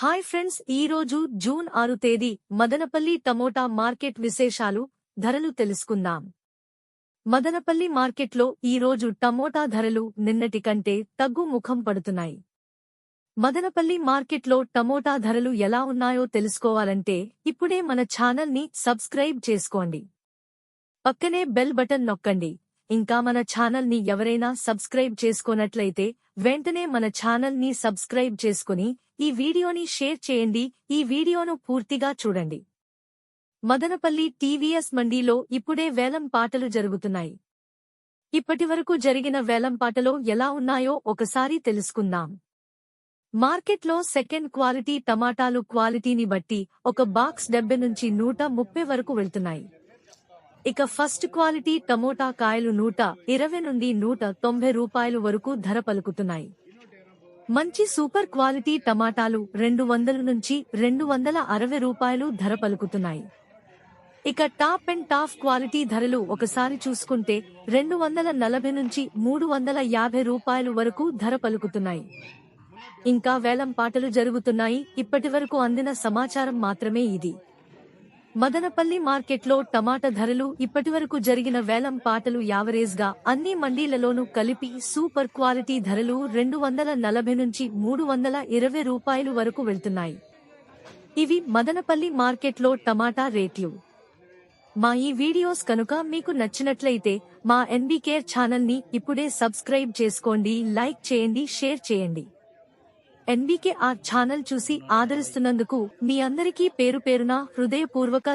Hi friends, ఈ రోజు June 6 తేదీ మదనపల్లి టమోటా మార్కెట్ విశేషాలు, ధరలు తెలుసుకుందాం. మదనపల్లి మార్కెట్లో ఈ రోజు టమోటా ధరలు నిన్నటి కంటే తగ్గుముఖం పడుతున్నాయి. మదనపల్లి మార్కెట్లో టమోటా ధరలు ఎలా ఉన్నాయో తెలుసుకోవాలంటే ఇప్పుడే మన ఛానల్ని సబ్స్క్రైబ్ చేసుకోండి. పక్కనే బెల్ బటన్ నొక్కండి. ఇంకా మన ఛానల్ని ఎవరైనా సబ్స్క్రైబ్ చేసుకోనట్లయితే వెంటనే మన ఛానల్ని సబ్స్క్రైబ్ చేసుకుని ఈ వీడియోని షేర్ చేయండి. ఈ వీడియోను పూర్తిగా చూడండి. మదనపల్లి టీవీఎస్ మండీలో ఇప్పుడే వేలం పాటలు జరుగుతున్నాయి. ఇప్పటివరకు జరిగిన వేలం పాటలో ఎలా ఉన్నాయో ఒకసారి తెలుసుకుందాం. మార్కెట్లో సెకండ్ క్వాలిటీ టమాటాలు క్వాలిటీని బట్టి ఒక బాక్స్ 70 నుంచి 130 వరకు వెళ్తున్నాయి. ఇక ఫస్ట్ క్వాలిటీ టమోటా కాయలు 120 నుండి 190 రూపాయలు వరకు ధర పలుకుతున్నాయి. మంచి సూపర్ క్వాలిటీ టమాటాలు 200 నుంచి 260 రూపాయలు ధర పలుకుతున్నాయి. ఇక టాప్ అండ్ టాప్ క్వాలిటీ ధరలు ఒకసారి చూసుకుంటే 240 నుంచి 350 రూపాయలు వరకు ధర పలుకుతున్నాయి. ఇంకా వేలం పాటలు జరుగుతున్నాయి. ఇప్పటివరకు అందిన సమాచారం మాత్రమే ఇది. మదనపల్లి మార్కెట్లో టమాటా ధరలు ఇప్పటివరకు జరిగిన వేలం పాటలు యావరేజ్గా అన్ని మండీలలోనూ కలిపి సూపర్ క్వాలిటీ ధరలు 240 నుంచి 320 రూపాయలు వరకు వెళ్తున్నాయి. ఇవి మదనపల్లి మార్కెట్లో టమాటా రేట్లు. మా ఈ వీడియోస్ కనుక మీకు నచ్చినట్లయితే మా ఎన్బీకేర్ ఛానల్ని ఇప్పుడే సబ్స్క్రైబ్ చేసుకోండి, లైక్ చేయండి, షేర్ చేయండి. ఎన్బీకేఆర్ ఛానల్ చూసి ఆదరిస్తున్నందుకు మీ అందరికీ పేరు పేరున హృదయపూర్వక